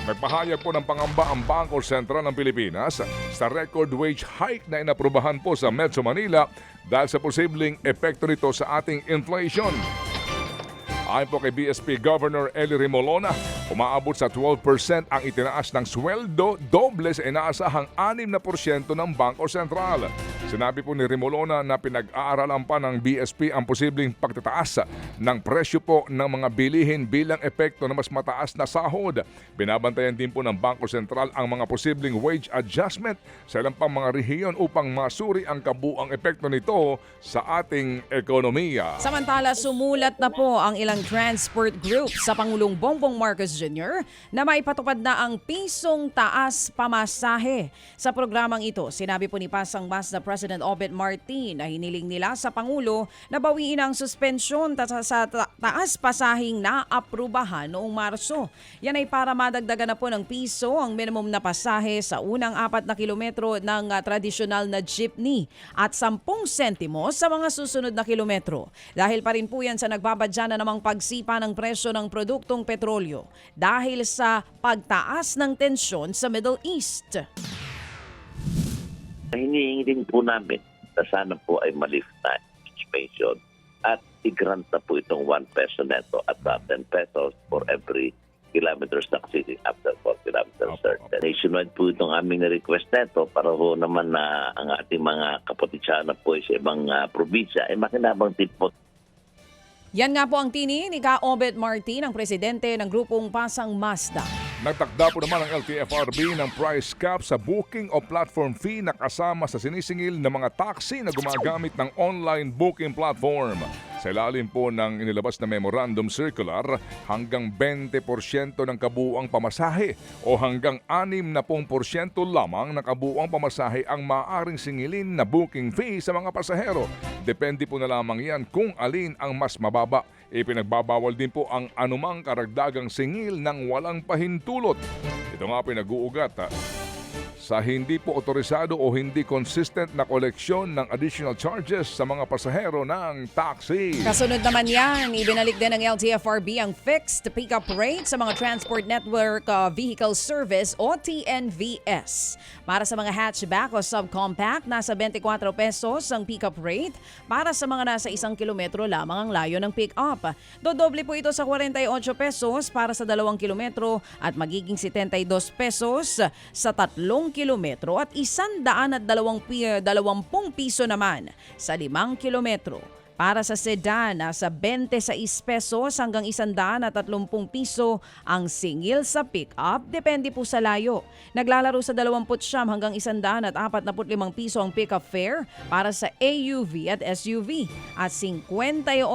Nagpahayag po ng pangamba ang Bangko Sentral ng Pilipinas sa record wage hike na inaprubahan po sa Metro Manila dahil sa posibleng epekto nito sa ating inflation. Ayon po kay BSP Governor Eli Remolona, umaabot sa 12% ang itinaas ng sweldo, doble sa inaasahang 6% ng Bangko Sentral. Sinabi po ni Remolona na pinag-aaralan pa ng BSP ang posibleng pagtataas ng presyo po ng mga bilihin bilang epekto na mas mataas na sahod. Binabantayan din po ng Bangko Sentral ang mga posibleng wage adjustment sa ilang pang mga rehiyon upang masuri ang kabuang epekto nito sa ating ekonomiya. Samantala, sumulat na po ang ilang transport group sa Pangulong Bongbong Marcos Jr. na maipatupad na ang pisong taas pamasahe. Sa programang ito, sinabi po ni Pasang Mazda President Obet Martin na hiniling nila sa Pangulo na bawiin ang suspensyon sa taas pasahing naaprubahan noong Marso. Yan ay para madagdagan na po ng piso ang minimum na pasahe sa unang 4 na kilometro ng tradisyonal na jeepney at 10 sentimo sa mga susunod na kilometro. Dahil pa rin po yan sa nagbabadya na namang pagsipa ng presyo ng produktong petrolyo dahil sa pagtaas ng tensyon sa Middle East. Hinihingi din po namin na sana po ay malift na suspension at i-grant na po itong 1 peso neto at 10 pesos for every kilometer succeeding after 4 kilometers certain. Nationwide po itong aming request neto para ho naman na ang ating mga kapatisyana po sa ibang probinsya ay makinabang din po. Yan nga po ang tinig ni Ka Obet Martin, ang presidente ng grupong Pasang Mazda. Nagtakda po naman ang LTFRB ng price cap sa booking o platform fee na kasama sa sinisingil ng mga taxi na gumagamit ng online booking platform. Sa ilalim po ng inilabas na memorandum circular, hanggang 20% ng kabuuang pamasahe o hanggang 60% lamang ng kabuuang pamasahe ang maaaring singilin na booking fee sa mga pasahero. Depende po na lamang yan kung alin ang mas mababa. Ipinagbabawal din po ang anumang karagdagang singil ng walang pahintulot. Ito nga pinag-uugat sa hindi po otorisado o hindi consistent na koleksyon ng additional charges sa mga pasahero ng taxi. Kasunod naman yan, ibinalik din ng LTFRB ang fixed pick-up rate sa mga Transport Network Vehicle Service o TNVS. Para sa mga hatchback o subcompact, nasa 24 pesos ang pick-up rate. Para sa mga nasa 1 kilometro lamang ang layo ng pick-up. Dodoble po ito sa 48 pesos para sa 2 kilometro at magiging 72 pesos sa 3 kilometro at 120 piso naman sa 5 kilometro. Para sa sedan, nasa 26 pesos hanggang 130 piso ang singil sa pick-up, depende po sa layo. Naglalaro sa 20 hanggang 145 piso ang pick-up fare para sa AUV at SUV at 58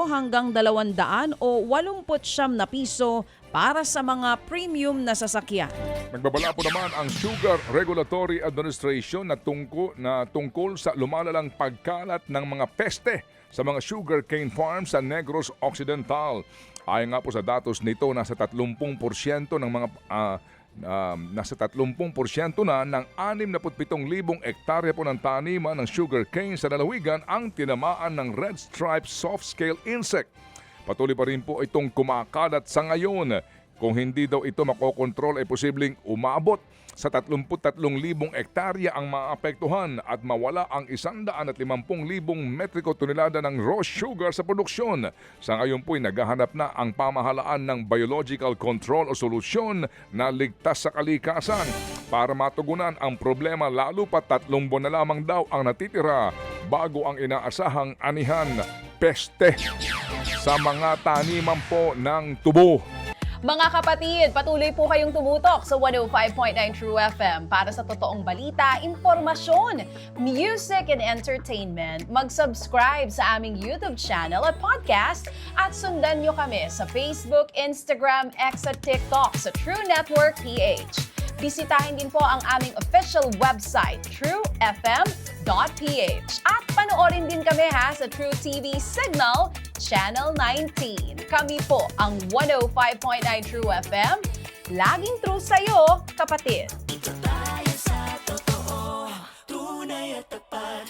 hanggang 200 o 80 na piso para sa mga premium na sasakyan. Nagbabala po naman ang Sugar Regulatory Administration na tungkol sa lumalalang pagkalat ng mga peste sa mga sugarcane farms sa Negros Occidental. Ayon nga po sa datos nito, nasa 30% ng mga nasa 30% na ng 67,000 hektarya po ng taniman ng sugarcane sa lalawigan ang tinamaan ng red stripe soft scale insect. Patuloy pa rin po itong kumakalat sa ngayon. Kung hindi daw ito makokontrol ay posibleng umabot sa 33,000 hektarya ang maapektuhan at mawala ang 150,000 metriko tonelada ng raw sugar sa produksyon. Sa ngayon po ay naghahanap na ang pamahalaan ng biological control o solusyon na ligtas sa kalikasan para matugunan ang problema, lalo pa 3 buwan na lamang daw ang natitira bago ang inaasahang anihan peste sa mga taniman po ng tubo. Mga kapatid, patuloy po kayong tumutok sa 105.9 True FM para sa totoong balita, informasyon, music and entertainment. Mag-subscribe sa aming YouTube channel at podcast at sundan nyo kami sa Facebook, Instagram, X at TikTok sa True Network PH. Bisitahin din po ang aming official website, truefm.ph. At panoorin din kami sa True TV Signal, Channel 19. Kami po ang 105.9 True FM. Laging true sa'yo, kapatid.